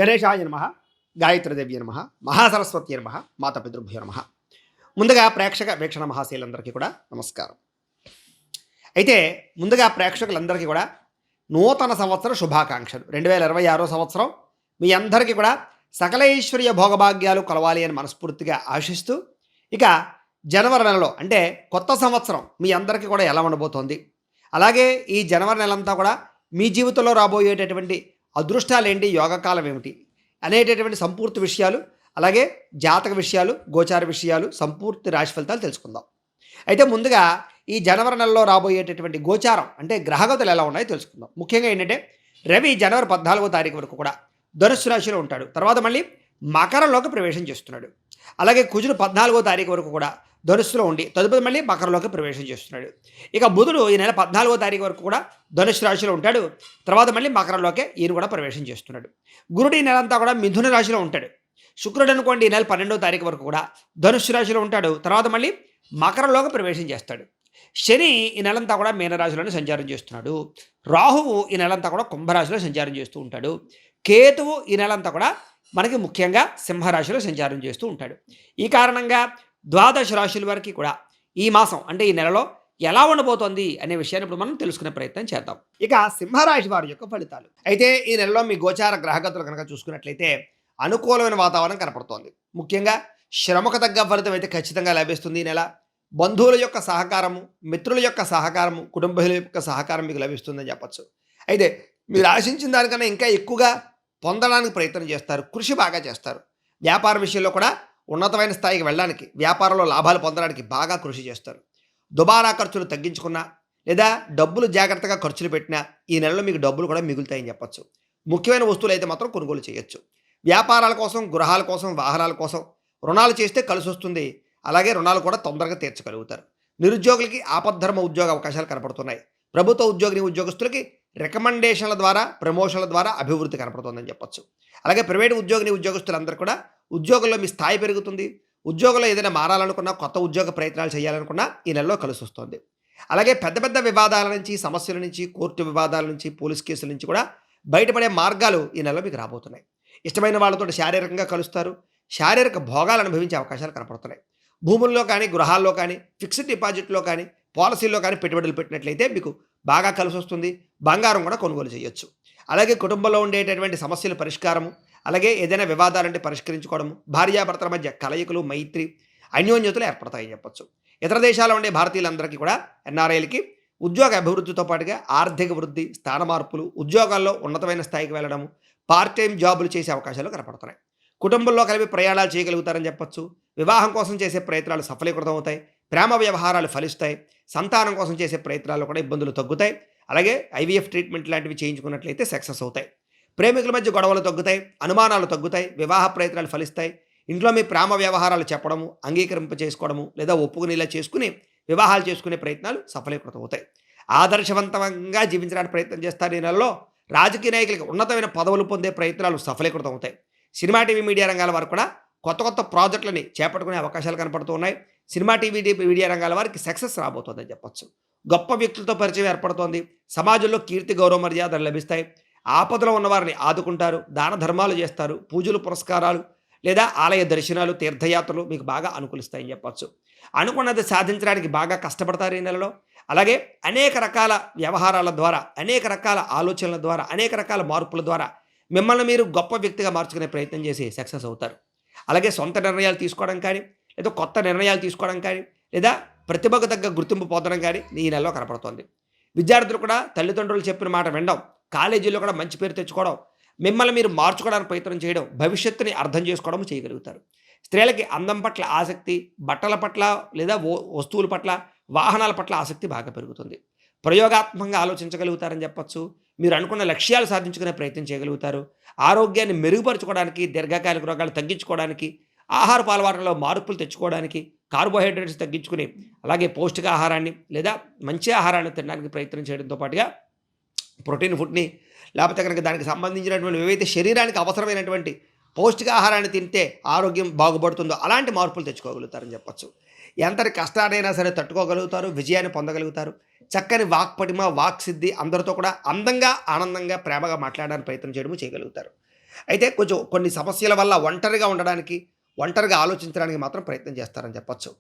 గణేశాయ నమః, గాయత్రీదేవి నమః, మహాసరస్వతి నమః, మాతాపితృభ్యో నమః. ముందుగా ప్రేక్షక వీక్షణ మహాశీలందరికీ కూడా నమస్కారం. అయితే ముందుగా ప్రేక్షకులందరికీ కూడా నూతన సంవత్సర శుభాకాంక్షలు. 2026 సంవత్సరం మీ అందరికీ కూడా సకల ఐశ్వర్య భోగభాగ్యాలు కలవాలి అని మనస్ఫూర్తిగా ఆశిస్తూ, ఇక జనవరి నెలలో అంటే కొత్త సంవత్సరం మీ అందరికీ కూడా ఎలా ఉండబోతోంది, అలాగే ఈ జనవరి నెలంతా కూడా మీ జీవితంలో రాబోయేటటువంటి అదృష్టాలేంటి, యోగకాలం ఏమిటి అనేటటువంటి సంపూర్తి విషయాలు, అలాగే జాతక విషయాలు, గోచార విషయాలు, సంపూర్తి రాశి ఫలితాలు తెలుసుకుందాం. అయితే ముందుగా ఈ జనవరి నెలలో రాబోయేటటువంటి గోచారం అంటే గ్రహగతులు ఎలా ఉన్నాయో తెలుసుకుందాం. ముఖ్యంగా ఏంటంటే రవి జనవరి 14వ తారీఖు వరకు కూడా ధనుస్సు రాశిలో ఉంటాడు, తర్వాత మళ్ళీ మకరంలోకి ప్రవేశం చేస్తున్నాడు. అలాగే కుజుడు 14వ తారీఖు వరకు కూడా ధనుస్సులో ఉండి తదుపరి మళ్ళీ మకరంలోకి ప్రవేశం చేస్తున్నాడు. ఇక బుధుడు ఈ నెల 14వ తారీఖు వరకు కూడా ధనుస్సు రాశిలో ఉంటాడు, తర్వాత మళ్ళీ మకరంలోకి ఈయన కూడా ప్రవేశం చేస్తున్నాడు. గురుడు ఈ నెలంతా కూడా మిథున రాశిలో ఉంటాడు. శుక్రుడు అనుకోండి ఈ నెల 12వ తారీఖు వరకు కూడా ధనుస్సు రాశిలో ఉంటాడు, తర్వాత మళ్ళీ మకరంలోకి ప్రవేశం చేస్తాడు. శని ఈ నెలంతా కూడా మీనరాశిలోనే సంచారం చేస్తున్నాడు. రాహువు ఈ నెలంతా కూడా కుంభరాశిలో సంచారం చేస్తూ ఉంటాడు. కేతువు ఈ నెలంతా కూడా మనకి ముఖ్యంగా సింహరాశిలో సంచారం చేస్తూ ఉంటాడు. ఈ కారణంగా ద్వాదశ రాశుల వరకు కూడా ఈ మాసం అంటే ఈ నెలలో ఎలా ఉండబోతోంది అనే విషయాన్ని ఇప్పుడు మనం తెలుసుకునే ప్రయత్నం చేద్దాం. ఇక సింహరాశి వారి యొక్క ఫలితాలు. అయితే ఈ నెలలో మీ గోచార గ్రహగతులు కనుక చూసుకున్నట్లయితే అనుకూలమైన వాతావరణం కనపడుతోంది. ముఖ్యంగా శ్రమకు తగ్గ ఫలితం అయితే ఖచ్చితంగా లభిస్తుంది. ఈ నెల బంధువుల యొక్క సహకారము, మిత్రుల యొక్క సహకారము, కుటుంబీకుల యొక్క సహకారం మీకు లభిస్తుందని చెప్పచ్చు. అయితే మీరు ఆశించిన దానికన్నా ఇంకా ఎక్కువగా పొందడానికి ప్రయత్నం చేస్తారు, కృషి బాగా చేస్తారు. వ్యాపార విషయంలో కూడా ఉన్నతమైన స్థాయికి వెళ్ళడానికి, వ్యాపారంలో లాభాలు పొందడానికి బాగా కృషి చేస్తారు. దుబారా ఖర్చులు తగ్గించుకున్నా లేదా డబ్బులు జాగ్రత్తగా ఖర్చులు పెట్టినా ఈ నెలలో మీకు డబ్బులు కూడా మిగులుతాయని చెప్పచ్చు. ముఖ్యమైన వస్తువులు అయితే మాత్రం కొనుగోలు చేయొచ్చు. వ్యాపారాల కోసం, గృహాల కోసం, వాహనాల కోసం రుణాలు చేస్తే కలిసి వస్తుంది. అలాగే రుణాలు కూడా తొందరగా తీర్చగలుగుతారు. నిరుద్యోగులకి ఆపద్ధర్మ ఉద్యోగ అవకాశాలు కనపడుతున్నాయి. ప్రభుత్వ ఉద్యోగస్తులకి రికమెండేషన్ల ద్వారా, ప్రమోషన్ల ద్వారా అభివృద్ధి కనపడుతుందని చెప్పొచ్చు. అలాగే ప్రైవేటు ఉద్యోగస్తులందరూ కూడా ఉద్యోగంలో మీ స్థాయి పెరుగుతుంది. ఉద్యోగంలో ఏదైనా మారాలనుకున్నా, కొత్త ఉద్యోగ ప్రయత్నాలు చేయాలనుకున్నా ఈ నెలలో కలిసి వస్తుంది. అలాగే పెద్ద పెద్ద వివాదాల నుంచి, సమస్యల నుంచి, కోర్టు వివాదాల నుంచి, పోలీస్ కేసుల నుంచి కూడా బయటపడే మార్గాలు ఈ నెలలో మీకు రాబోతున్నాయి. ఇష్టమైన వాళ్ళతో శారీరకంగా కలుస్తారు. శారీరక భోగాలు అనుభవించే అవకాశాలు కనపడుతున్నాయి. భూముల్లో కానీ, గృహాల్లో కానీ, ఫిక్స్డ్ డిపాజిట్లో కానీ, పాలసీల్లో కానీ పెట్టుబడులు పెట్టినట్లయితే మీకు బాగా కలిసి వస్తుంది. బంగారం కూడా కొనుగోలు చేయొచ్చు. అలాగే కుటుంబంలో ఉండేటటువంటి సమస్యల పరిష్కారము, అలాగే ఏదైనా వివాదాలంటే పరిష్కరించుకోవడము, భార్యాభర్తల మధ్య కలయికలు, మైత్రి, అన్యోన్యతలు ఏర్పడతాయని చెప్పొచ్చు. ఇతర దేశాల్లో ఉండే భారతీయులందరికీ కూడా, ఎన్ఆర్ఐలకి ఉద్యోగ అభివృద్ధితో పాటుగా ఆర్థిక వృద్ధి, స్థాన మార్పులు, ఉద్యోగాల్లో ఉన్నతమైన స్థాయికి వెళ్ళడము, పార్ట్ టైం జాబులు చేసే అవకాశాలు కనపడుతున్నాయి. కుటుంబంలో కలిపి ప్రయాణాలు చేయగలుగుతారని చెప్పొచ్చు. వివాహం కోసం చేసే ప్రయత్నాలు సఫలీకృతం అవుతాయి. ప్రేమ వ్యవహారాలు ఫలిస్తాయి. సంతానం కోసం చేసే ప్రయత్నాల్లో కూడా ఇబ్బందులు తగ్గుతాయి. అలాగే ఐవీఎఫ్ ట్రీట్మెంట్ లాంటివి చేయించుకున్నట్లయితే సక్సెస్ అవుతాయి. ప్రేమికుల మధ్య గొడవలు తగ్గుతాయి, అనుమానాలు తగ్గుతాయి, వివాహ ప్రయత్నాలు ఫలిస్తాయి. ఇంట్లో మీ ప్రేమ వ్యవహారాలు చెప్పడము, అంగీకరింప చేసుకోవడము లేదా ఒప్పుకునేలా చేసుకుని వివాహాలు చేసుకునే ప్రయత్నాలు సఫలీకృతం అవుతాయి. ఆదర్శవంతంగా జీవించడానికి ప్రయత్నం చేస్తారు. ఈ నెలలో రాజకీయ నాయకులకు ఉన్నతమైన పదవులు పొందే ప్రయత్నాలు సఫలీకృతం అవుతాయి. సినిమా, టీవీ, మీడియా రంగాల వారు కూడా కొత్త కొత్త ప్రాజెక్టులని చేపట్టుకునే అవకాశాలు కనపడుతూ ఉన్నాయి. సినిమా, టీవీ, మీడియా రంగాల వారికి సక్సెస్ రాబోతుందని చెప్పచ్చు. గొప్ప వ్యక్తులతో పరిచయం ఏర్పడుతోంది. సమాజంలో కీర్తి, గౌరవ మర్యాదలు లభిస్తాయి. ఆపదలో ఉన్నవారిని ఆదుకుంటారు, దాన ధర్మాలు చేస్తారు. పూజలు, పురస్కారాలు లేదా ఆలయ దర్శనాలు, తీర్థయాత్రలు మీకు బాగా అనుకూలిస్తాయని చెప్పచ్చు. అనుకున్నది సాధించడానికి బాగా కష్టపడతారు ఈ నెలలో. అలాగే అనేక రకాల వ్యవహారాల ద్వారా, అనేక రకాల ఆలోచనల ద్వారా, అనేక రకాల మార్పుల ద్వారా మిమ్మల్ని మీరు గొప్ప వ్యక్తిగా మార్చుకునే ప్రయత్నం చేసి సక్సెస్ అవుతారు. అలాగే సొంత నిర్ణయాలు తీసుకోవడం కానీ, లేదా కొత్త నిర్ణయాలు తీసుకోవడం కానీ, లేదా ప్రతిభకు తగ్గ గుర్తింపు పొందడం కానీ ఈ నెలలో కనపడుతోంది. విద్యార్థులు కూడా తల్లిదండ్రులు చెప్పిన మాట వినడం, కాలేజీల్లో కూడా మంచి పేరు తెచ్చుకోవడం, మిమ్మల్ని మీరు మార్చుకోవడానికి ప్రయత్నం చేయడం, భవిష్యత్తుని అర్థం చేసుకోవడం చేయగలుగుతారు. స్త్రీలకి అందం పట్ల ఆసక్తి, బట్టల పట్ల లేదా వస్తువుల పట్ల, వాహనాల పట్ల ఆసక్తి బాగా పెరుగుతుంది. ప్రయోగాత్మకంగా ఆలోచించగలుగుతారని చెప్పచ్చు. మీరు అనుకున్న లక్ష్యాలు సాధించుకునే ప్రయత్నం చేయగలుగుతారు. ఆరోగ్యాన్ని మెరుగుపరచుకోవడానికి, దీర్ఘకాలిక రోగాలు తగ్గించుకోవడానికి, ఆహారపు అలవాట్లలో మార్పులు తెచ్చుకోవడానికి, కార్బోహైడ్రేట్స్ తగ్గించుకుని అలాగే పౌష్టికాహారాన్ని లేదా మంచి ఆహారాన్ని తినడానికి ప్రయత్నం చేయడంతో పాటుగా ప్రోటీన్ ఫుడ్ని లేకపోతే కనుక దానికి సంబంధించినటువంటి ఏవైతే శరీరానికి అవసరమైనటువంటి పౌష్టికాహారాన్ని తింటే ఆరోగ్యం బాగుపడుతుందో అలాంటి మార్పులు తెచ్చుకోగలుగుతారని చెప్పచ్చు. ఎంతటి కష్టాలైనా సరే తట్టుకోగలుగుతారు, విజయాన్ని పొందగలుగుతారు. చక్కని వాక్పటిమ, వాక్సిద్ధి, అందరితో కూడా అందంగా, ఆనందంగా, ప్రేమగా మాట్లాడడానికి ప్రయత్నం చేయడము చేయగలుగుతారు. అయితే కొంచెం కొన్ని సమస్యల వల్ల ఒంటరిగా ఉండడానికి, ఒంటరిగా ఆలోచించడానికి మాత్రం ప్రయత్నం చేస్తారని చెప్పొచ్చు.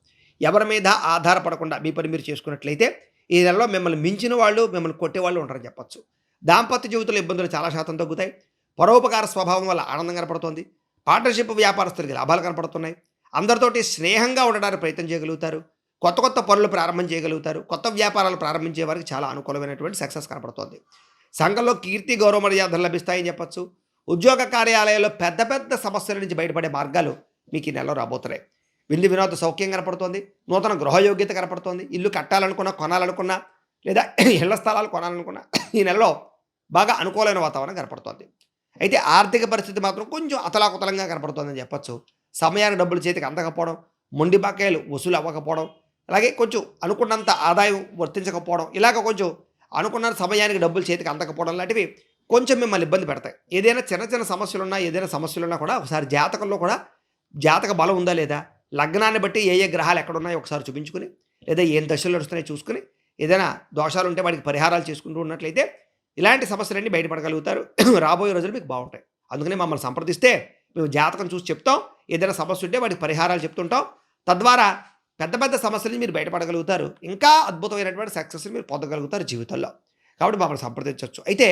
ఎవరి మీద ఆధారపడకుండా మీ పని మీరు చేసుకున్నట్లయితే ఈ నెలలో మిమ్మల్ని మించిన వాళ్ళు, మిమ్మల్ని కొట్టేవాళ్ళు ఉంటారని చెప్పొచ్చు. దాంపత్య జీవితంలో ఇబ్బందులు చాలా శాతం తగ్గుతాయి. పరోపకార స్వభావం వల్ల ఆనందం కనపడుతోంది. పార్ట్నర్‌షిప్ వ్యాపారస్తులకి లాభాలు కనపడుతున్నాయి. అందరితోటి స్నేహంగా ఉండడానికి ప్రయత్నం చేయగలుగుతారు. కొత్త కొత్త పనులు ప్రారంభం చేయగలుగుతారు. కొత్త వ్యాపారాలు ప్రారంభించే వారికి చాలా అనుకూలమైనటువంటి సక్సెస్ కనపడుతోంది. సంఘంలో కీర్తి, గౌరవ మర్యాదలు లభిస్తాయని చెప్పొచ్చు. ఉద్యోగ కార్యాలయాల్లో పెద్ద పెద్ద సమస్యల నుంచి బయటపడే మార్గాలు మీకు ఈ నెలలో రాబోతున్నాయి. విందు వినోద సౌఖ్యం కనపడుతోంది. నూతన గృహయోగ్యత కనపడుతోంది. ఇల్లు కట్టాలనుకున్నా, కొనాలనుకున్నా లేదా ఇళ్ల స్థలాలు కొనాలనుకున్నా ఈ నెలలో బాగా అనుకూలమైన వాతావరణం కనపడుతోంది. అయితే ఆర్థిక పరిస్థితి మాత్రం కొంచెం అతలాకుతలంగా కనపడుతోందని చెప్పొచ్చు. సమయానికి డబ్బులు చేతికి అందకపోవడం, మొండి బకాయిలు వసూలు అవ్వకపోవడం, అలాగే కొంచెం అనుకున్నంత ఆదాయం వర్తించకపోవడం, ఇలాగ కొంచెం అనుకున్న సమయానికి డబ్బులు చేతికి అందకపోవడం లాంటివి కొంచెం మిమ్మల్ని ఇబ్బంది పెడతాయి. ఏదైనా చిన్న చిన్న సమస్యలున్నా, ఏదైనా సమస్యలున్నా కూడా ఒకసారి జాతకంలో కూడా జాతక బలం ఉందా లేదా, లగ్నాన్ని బట్టి ఏ ఏ గ్రహాలు ఎక్కడున్నాయో ఒకసారి చూపించుకుని, లేదా ఏం దశలు నడుస్తున్నాయో చూసుకుని, ఏదైనా దోషాలు ఉంటే వాటికి పరిహారాలు చేసుకుంటూ ఉన్నట్లయితే ఇలాంటి సమస్యలన్నీ బయటపడగలుగుతారు. రాబోయే రోజులు మీకు బాగుంటాయి. అందుకనే మమ్మల్ని సంప్రదిస్తే మేము జాతకం చూసి చెప్తాం. ఏదైనా సమస్య ఉంటే వాటికి పరిహారాలు చెప్తుంటాం. తద్వారా పెద్ద పెద్ద సమస్యలని మీరు బయటపడగలుగుతారు. ఇంకా అద్భుతమైనటువంటి సక్సెస్ని మీరు పొందగలుగుతారు జీవితంలో. కాబట్టి మమ్మల్ని సంప్రదించవచ్చు. అయితే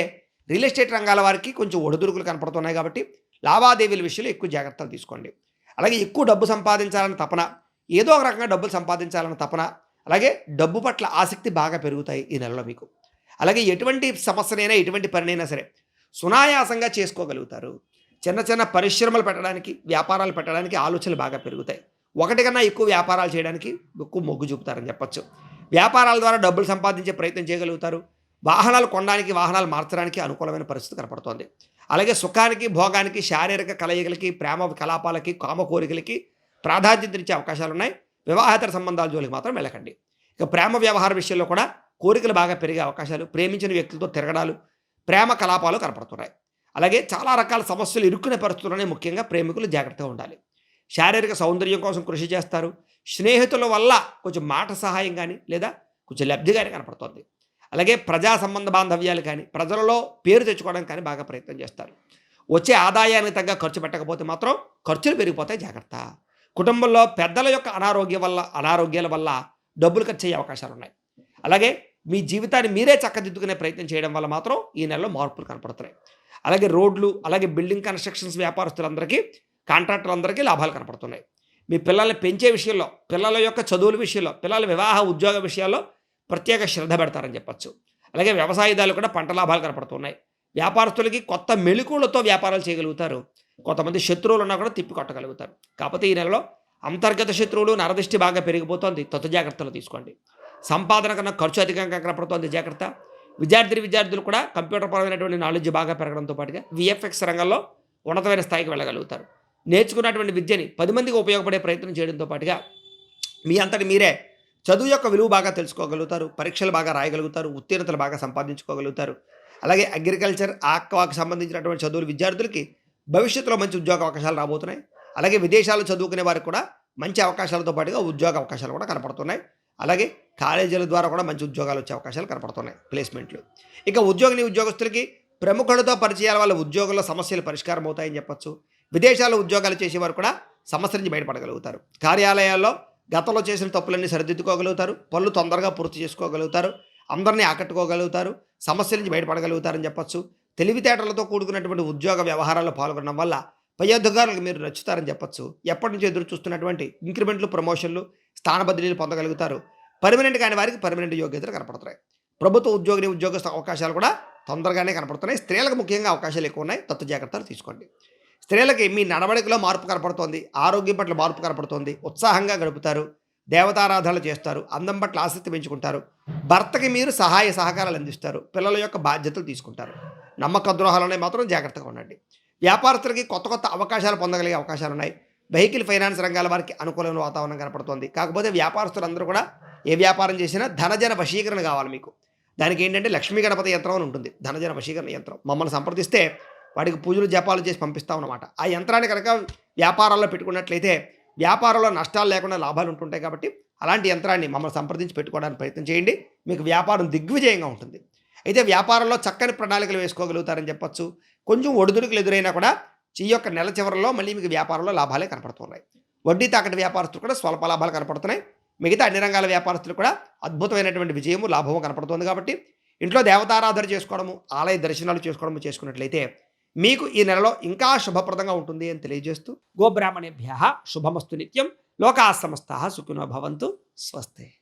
రియల్ ఎస్టేట్ రంగాల వారికి కొంచెం ఒడిదుడుకులు కనపడుతున్నాయి కాబట్టి లావాదేవీల విషయంలో ఎక్కువ జాగ్రత్తలు తీసుకోండి. అలాగే ఎక్కువ డబ్బు సంపాదించాలని తపన, ఏదో ఒక రకంగా డబ్బులు సంపాదించాలని తపన, అలాగే డబ్బు పట్ల ఆసక్తి బాగా పెరుగుతాయి ఈ నెలలో మీకు. అలాగే ఎటువంటి సమస్యనైనా, ఎటువంటి పనినైనా సరే సునాయాసంగా చేసుకోగలుగుతారు. చిన్న చిన్న పరిశ్రమలు పెట్టడానికి, వ్యాపారాలు పెట్టడానికి ఆలోచనలు బాగా పెరుగుతాయి. ఒకటి కన్నా ఎక్కువ వ్యాపారాలు చేయడానికి ఎక్కువ మొగ్గు చూపుతారని చెప్పొచ్చు. వ్యాపారాల ద్వారా డబ్బులు సంపాదించే ప్రయత్నం చేయగలుగుతారు. వాహనాలు కొనడానికి, వాహనాలు మార్చడానికి అనుకూలమైన పరిస్థితి కనపడుతోంది. అలాగే సుఖానికి, భోగానికి, శారీరక కలయికలకి, ప్రేమ కలాపాలకి, కామ కోరికలకి ప్రాధాన్యతనిచ్చే అవకాశాలు ఉన్నాయి. వివాహేతర సంబంధాల జోలికి మాత్రం వెళ్ళకండి. ఇక ప్రేమ వ్యవహార విషయంలో కూడా కోరికలు బాగా పెరిగే అవకాశాలు, ప్రేమించిన వ్యక్తులతో తిరగడాలు, ప్రేమ కలాపాలు కనపడుతున్నాయి. అలాగే చాలా రకాల సమస్యలు ఇరుక్కునే పరిస్థితుల్లోనే ముఖ్యంగా ప్రేమికులు జాగ్రత్తగా ఉండాలి. శారీరక సౌందర్యం కోసం కృషి చేస్తారు. స్నేహితుల వల్ల కొంచెం మాట సహాయం కానీ లేదా కొంచెం లబ్ధి కానీ కనపడుతుంది. అలాగే ప్రజా సంబంధ బాంధవ్యాలు కానీ, ప్రజలలో పేరు తెచ్చుకోవడానికి కానీ బాగా ప్రయత్నం చేస్తారు. వచ్చే ఆదాయానికి తగ్గ ఖర్చు పెట్టకపోతే మాత్రం ఖర్చులు పెరిగిపోతాయి, జాగ్రత్త. కుటుంబంలో పెద్దల యొక్క అనారోగ్యాల వల్ల డబ్బులు ఖర్చు అయ్యే అవకాశాలు ఉన్నాయి. అలాగే మీ జీవితాన్ని మీరే చక్కదిద్దుకునే ప్రయత్నం చేయడం వల్ల మాత్రం ఈ నెలలో మార్పులు కనపడుతున్నాయి. అలాగే రోడ్లు, అలాగే బిల్డింగ్ కన్స్ట్రక్షన్స్ వ్యాపారస్తులందరికీ, కాంట్రాక్టర్లందరికీ లాభాలు కనపడుతున్నాయి. మీ పిల్లల్ని పెంచే విషయంలో, పిల్లల యొక్క చదువుల విషయంలో, పిల్లల వివాహ ఉద్యోగ విషయాల్లో ప్రత్యేక శ్రద్ధ పెడతారని చెప్పచ్చు. అలాగే వ్యవసాయదారులు కూడా పంట లాభాలు కనపడుతున్నాయి. వ్యాపారస్తులకి కొత్త మెళుకువలతో వ్యాపారాలు చేయగలుగుతారు. కొంతమంది శత్రువులు ఉన్నా కూడా తిప్పి కొట్టగలుగుతారు. కాకపోతే ఈ నెలలో అంతర్గత శత్రువులు, నరదిష్టి బాగా పెరిగిపోతుంది. జాగ్రత్తలు తీసుకోండి. సంపాదన కన్నా ఖర్చు అధికంగా కనపడుతోంది, జాగ్రత్త. విద్యార్థులు కూడా కంప్యూటర్ పరమైనటువంటి నాలెడ్జ్ బాగా పెరగడంతో పాటుగా విఎఫ్ఎక్స్ రంగంలో ఉన్నతమైన స్థాయికి వెళ్ళగలుగుతారు. నేర్చుకున్నటువంటి విద్యని 10 మందికి ఉపయోగపడే ప్రయత్నం చేయడంతో పాటుగా మీ అంతటి మీరే చదువు యొక్క విలువ బాగా తెలుసుకోగలుగుతారు. పరీక్షలు బాగా రాయగలుగుతారు. ఉత్తీర్ణతలు బాగా సంపాదించుకోగలుగుతారు. అలాగే అగ్రికల్చర్, ఆక్వాకి సంబంధించినటువంటి చదువులు విద్యార్థులకి భవిష్యత్తులో మంచి ఉద్యోగ అవకాశాలు రాబోతున్నాయి. అలాగే విదేశాల్లో చదువుకునే వారికి కూడా మంచి అవకాశాలతో పాటుగా ఉద్యోగ అవకాశాలు కూడా కనపడుతున్నాయి. అలాగే కాలేజీల ద్వారా కూడా మంచి ఉద్యోగాలు వచ్చే అవకాశాలు కనపడుతున్నాయి, ప్లేస్మెంట్లు. ఇక ఉద్యోగస్తులకి ప్రముఖులతో పరిచయాల వల్ల ఉద్యోగంలో సమస్యలు పరిష్కారం అవుతాయని చెప్పొచ్చు. విదేశాల్లో ఉద్యోగాలు చేసేవారు కూడా సమస్య నుంచి బయటపడగలుగుతారు. కార్యాలయాల్లో గతంలో చేసిన తప్పులన్నీ సరిదిద్దుకోగలుగుతారు. పనులు తొందరగా పూర్తి చేసుకోగలుగుతారు. అందరినీ ఆకట్టుకోగలుగుతారు. సమస్యల నుంచి బయటపడగలుగుతారని చెప్పొచ్చు. తెలివితేటలతో కూడుకున్నటువంటి ఉద్యోగ వ్యవహారాల్లో పాల్గొనడం వల్ల పై అధికారులకు మీరు నచ్చుతారని చెప్పొచ్చు. ఎప్పటి నుంచి ఎదురు చూస్తున్నటువంటి ఇంక్రిమెంట్లు, ప్రమోషన్లు, స్థాన బదిలీలు పొందగలుగుతారు. పర్మనెంట్ కాని వారికి పర్మనెంట్ యోగ్యతలు కనపడుతున్నాయి. ప్రభుత్వ ఉద్యోగ అవకాశాలు కూడా తొందరగానే కనపడుతున్నాయి. స్త్రీలకు ముఖ్యంగా అవకాశాలు ఎక్కువ ఉన్నాయి. జాగ్రత్తలు తీసుకోండి. స్త్రీలకి మీ నడవడికలో మార్పు కనపడుతోంది. ఆరోగ్యం పట్ల మార్పు కనపడుతోంది. ఉత్సాహంగా గడుపుతారు. దేవతారాధనలు చేస్తారు. అందం పట్ల ఆసక్తి పెంచుకుంటారు. భర్తకి మీరు సహాయ సహకారాలు అందిస్తారు. పిల్లల యొక్క బాధ్యతలు తీసుకుంటారు. నమ్మక ద్రోహాలనే మాత్రం జాగ్రత్తగా ఉండండి. వ్యాపారస్తులకి కొత్త అవకాశాలు పొందగలిగే అవకాశాలు ఉన్నాయి. వెహికల్ ఫైనాన్స్ రంగాల వారికి అనుకూలమైన వాతావరణం కనపడుతోంది. కాకపోతే వ్యాపారస్తులందరూ కూడా ఏ వ్యాపారం చేసినా ధనజన వశీకరణ కావాలి మీకు. దానికి ఏంటంటే లక్ష్మీ గణపతి యంత్రం అని ఉంటుంది, ధనజన వశీకరణ యంత్రం. మమ్మల్ని సంప్రదిస్తే వాడికి పూజలు జపాలు చేసి పంపిస్తామన్నమాట. ఆ యంత్రాన్ని కనుక వ్యాపారాల్లో పెట్టుకున్నట్లయితే వ్యాపారంలో నష్టాలు లేకుండా లాభాలు ఉంటుంటాయి. కాబట్టి అలాంటి యంత్రాన్ని మమ్మల్ని సంప్రదించి పెట్టుకోవడానికి ప్రయత్నం చేయండి. మీకు వ్యాపారం దిగ్విజయంగా ఉంటుంది. అయితే వ్యాపారంలో చక్కని ప్రణాళికలు వేసుకోగలుగుతారని చెప్పొచ్చు. కొంచెం ఒడిదుడుకులు ఎదురైనా కూడా ఈ యొక్క నెల చివరిలో మళ్ళీ మీకు వ్యాపారంలో లాభాలే కనపడుతున్నాయి. వడ్డీ తాకటి వ్యాపారస్తులు కూడా స్వల్ప లాభాలు కనపడుతున్నాయి. మిగతా అన్ని రంగాల వ్యాపారస్తులు కూడా అద్భుతమైనటువంటి విజయము, లాభము కనపడుతుంది కాబట్టి ఇంట్లో దేవతారాధన చేసుకోవడము, ఆలయ దర్శనాలు చేసుకోవడము చేసుకున్నట్లయితే మీకు ఈ నెలలో ఇంకా శుభప్రదంగా ఉంటుంది అని తెలియజేస్తూ గోబ్రాహ్మణేభ్యః శుభమస్తు నిత్యం. లోకాః సమస్తాః సుఖినో భవంతు. స్వస్తి.